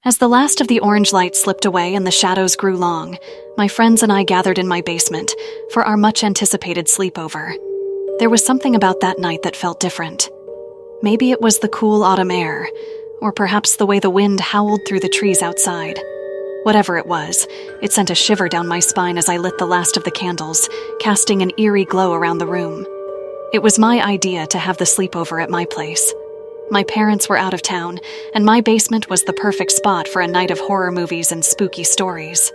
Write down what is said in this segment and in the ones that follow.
As the last of the orange light slipped away and the shadows grew long, my friends and I gathered in my basement for our much-anticipated sleepover. There was something about that night that felt different. Maybe it was the cool autumn air, or perhaps the way the wind howled through the trees outside. Whatever it was, it sent a shiver down my spine as I lit the last of the candles, casting an eerie glow around the room. It was my idea to have the sleepover at my place. My parents were out of town, and my basement was the perfect spot for a night of horror movies and spooky stories.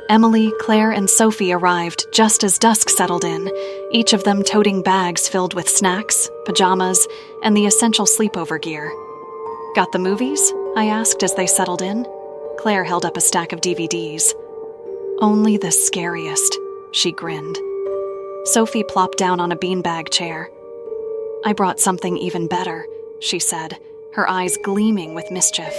Emily, Claire, and Sophie arrived just as dusk settled in, each of them toting bags filled with snacks, pajamas, and the essential sleepover gear. "Got the movies?" I asked as they settled in. Claire held up a stack of DVDs. "Only the scariest," she grinned. Sophie plopped down on a beanbag chair. "I brought something even better," she said, her eyes gleaming with mischief.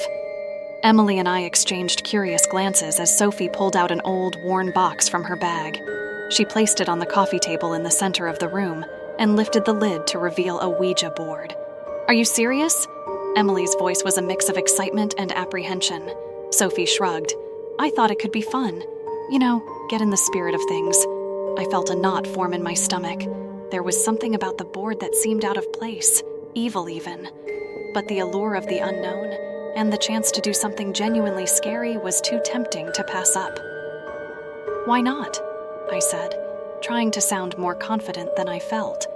Emily and I exchanged curious glances as Sophie pulled out an old, worn box from her bag. She placed it on the coffee table in the center of the room and lifted the lid to reveal a Ouija board. "Are you serious?" Emily's voice was a mix of excitement and apprehension. Sophie shrugged. "I thought it could be fun. You know, get in the spirit of things." I felt a knot form in my stomach. There was something about the board that seemed out of place, evil even. But the allure of the unknown and the chance to do something genuinely scary was too tempting to pass up. "Why not?" I said, trying to sound more confident than I felt.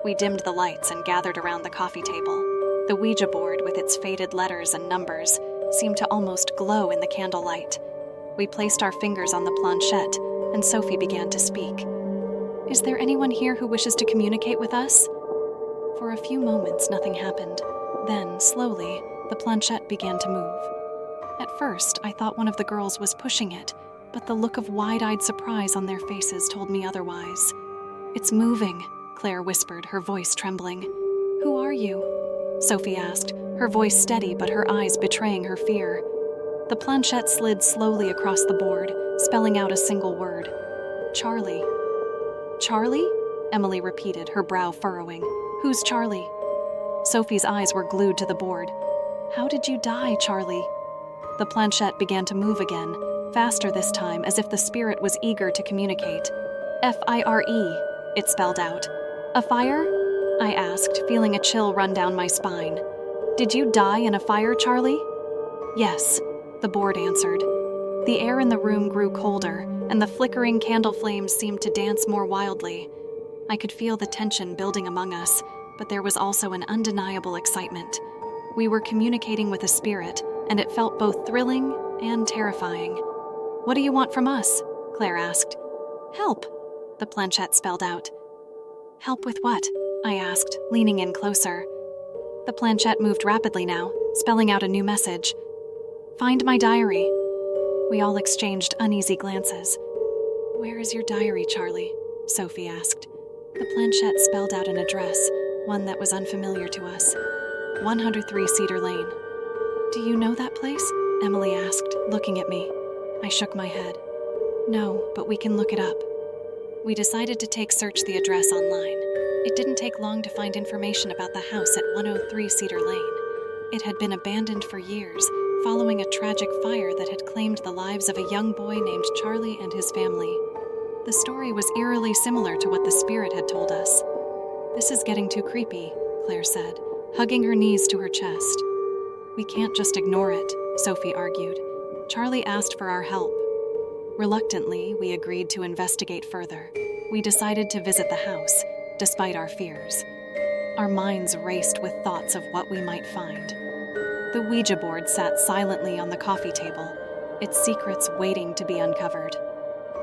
We dimmed the lights and gathered around the coffee table. The Ouija board, with its faded letters and numbers, seemed to almost glow in the candlelight. We placed our fingers on the planchette, and Sophie began to speak. "Is there anyone here who wishes to communicate with us?" For a few moments, nothing happened. Then, slowly, the planchette began to move. At first, I thought one of the girls was pushing it, but the look of wide-eyed surprise on their faces told me otherwise. "It's moving," Claire whispered, her voice trembling. "Who are you?" Sophie asked, her voice steady but her eyes betraying her fear. The planchette slid slowly across the board, spelling out a single word. "Charlie." "Charlie?" Emily repeated, her brow furrowing. "Who's Charlie?" Sophie's eyes were glued to the board. "How did you die, Charlie?" The planchette began to move again, faster this time, as if the spirit was eager to communicate. "Fire," it spelled out. "A fire?" I asked, feeling a chill run down my spine. "Did you die in a fire, Charlie?" "Yes," the board answered. The air in the room grew colder, and the flickering candle flames seemed to dance more wildly. I could feel the tension building among us, but there was also an undeniable excitement. We were communicating with a spirit, and it felt both thrilling and terrifying. "What do you want from us?" Claire asked. "Help," the planchette spelled out. "Help with what?" I asked, leaning in closer. The planchette moved rapidly now, spelling out a new message. "Find my diary." We all exchanged uneasy glances. "Where is your diary, Charlie?" Sophie asked. The planchette spelled out an address, one that was unfamiliar to us. 103 Cedar Lane. "Do you know that place?" Emily asked, looking at me. I shook my head. "No, but we can look it up." We decided to search the address online. It didn't take long to find information about the house at 103 Cedar Lane. It had been abandoned for years, following a tragic fire that had claimed the lives of a young boy named Charlie and his family. The story was eerily similar to what the spirit had told us. "This is getting too creepy," Claire said, hugging her knees to her chest. "We can't just ignore it," Sophie argued. "Charlie asked for our help." Reluctantly, we agreed to investigate further. We decided to visit the house, despite our fears. Our minds raced with thoughts of what we might find. The Ouija board sat silently on the coffee table, its secrets waiting to be uncovered.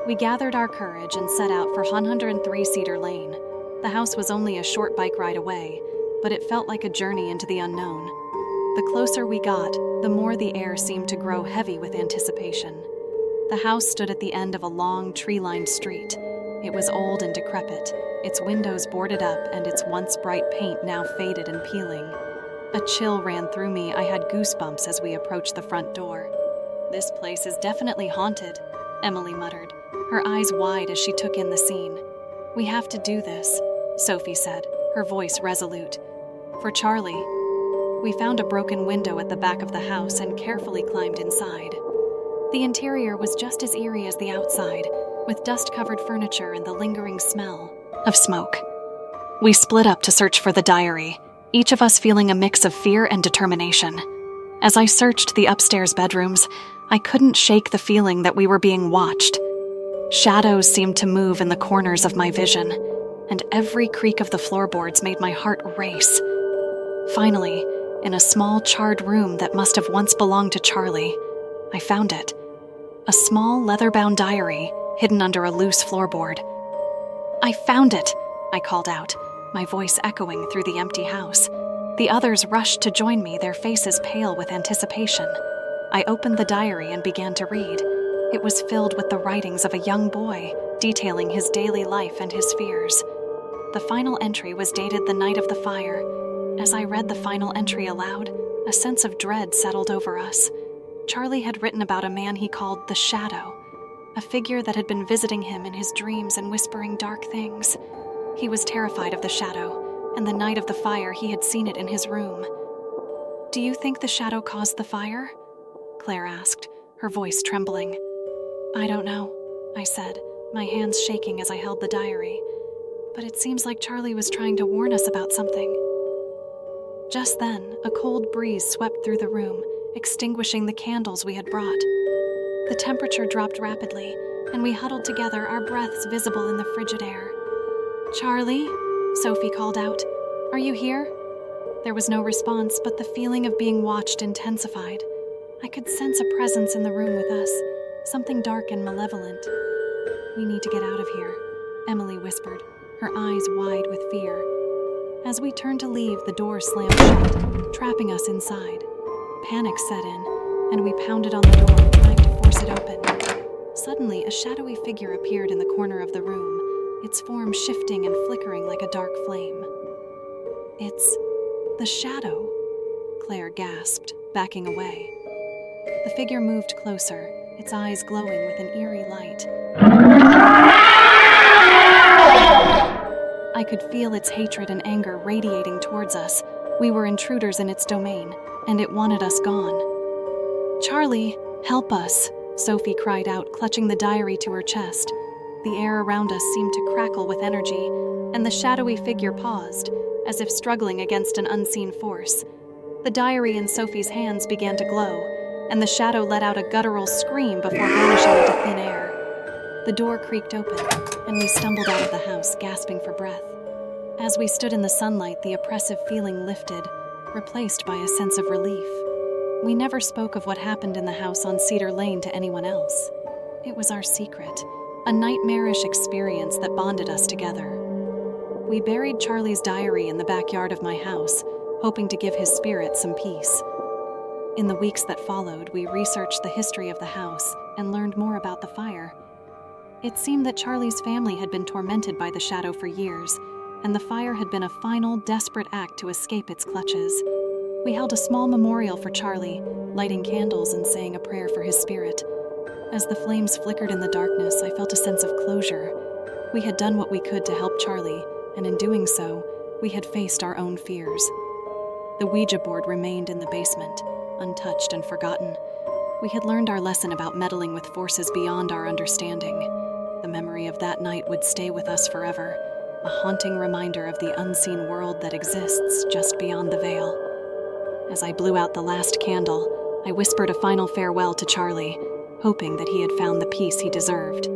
We gathered our courage and set out for 103 Cedar Lane. The house was only a short bike ride away, but it felt like a journey into the unknown. The closer we got, the more the air seemed to grow heavy with anticipation. The house stood at the end of a long, tree-lined street. It was old and decrepit, its windows boarded up and its once bright paint now faded and peeling. A chill ran through me. I had goosebumps as we approached the front door. "This place is definitely haunted," Emily muttered, her eyes wide as she took in the scene. "We have to do this," Sophie said, her voice resolute. "For Charlie." We found a broken window at the back of the house and carefully climbed inside. The interior was just as eerie as the outside, with dust-covered furniture and the lingering smell of smoke. We split up to search for the diary, each of us feeling a mix of fear and determination. As I searched the upstairs bedrooms, I couldn't shake the feeling that we were being watched. Shadows seemed to move in the corners of my vision, and every creak of the floorboards made my heart race. Finally, in a small charred room that must have once belonged to Charlie, I found it. A small leather-bound diary hidden under a loose floorboard. "I found it!" I called out, my voice echoing through the empty house. The others rushed to join me, their faces pale with anticipation. I opened the diary and began to read. It was filled with the writings of a young boy, detailing his daily life and his fears. The final entry was dated the night of the fire. As I read the final entry aloud, a sense of dread settled over us. Charlie had written about a man he called the Shadow, a figure that had been visiting him in his dreams and whispering dark things. He was terrified of the Shadow, and the night of the fire he had seen it in his room. "Do you think the Shadow caused the fire?" Claire asked, her voice trembling. "I don't know," I said, my hands shaking as I held the diary. "But it seems like Charlie was trying to warn us about something." Just then, a cold breeze swept through the room, extinguishing the candles we had brought. The temperature dropped rapidly, and we huddled together, our breaths visible in the frigid air. "Charlie?" Sophie called out. "Are you here?" There was no response, but the feeling of being watched intensified. I could sense a presence in the room with us, something dark and malevolent. "We need to get out of here," Emily whispered, her eyes wide with fear. As we turned to leave, the door slammed shut, trapping us inside. Panic set in, and we pounded on the door, trying to force it open. Suddenly, a shadowy figure appeared in the corner of the room, its form shifting and flickering like a dark flame. "It's the Shadow," Claire gasped, backing away. The figure moved closer, its eyes glowing with an eerie light. I could feel its hatred and anger radiating towards us. We were intruders in its domain, and it wanted us gone. "Charlie, help us," Sophie cried out, clutching the diary to her chest. The air around us seemed to crackle with energy, and the shadowy figure paused, as if struggling against an unseen force. The diary in Sophie's hands began to glow, and the shadow let out a guttural scream before vanishing into thin air. The door creaked open, and we stumbled out of the house, gasping for breath. As we stood in the sunlight, the oppressive feeling lifted, replaced by a sense of relief. We never spoke of what happened in the house on Cedar Lane to anyone else. It was our secret, a nightmarish experience that bonded us together. We buried Charlie's diary in the backyard of my house, hoping to give his spirit some peace. In the weeks that followed, we researched the history of the house and learned more about the fire. It seemed that Charlie's family had been tormented by the shadow for years, and the fire had been a final, desperate act to escape its clutches. We held a small memorial for Charlie, lighting candles and saying a prayer for his spirit. As the flames flickered in the darkness, I felt a sense of closure. We had done what we could to help Charlie, and in doing so, we had faced our own fears. The Ouija board remained in the basement, untouched and forgotten. We had learned our lesson about meddling with forces beyond our understanding. The memory of that night would stay with us forever, a haunting reminder of the unseen world that exists just beyond the veil. As I blew out the last candle, I whispered a final farewell to Charlie, hoping that he had found the peace he deserved.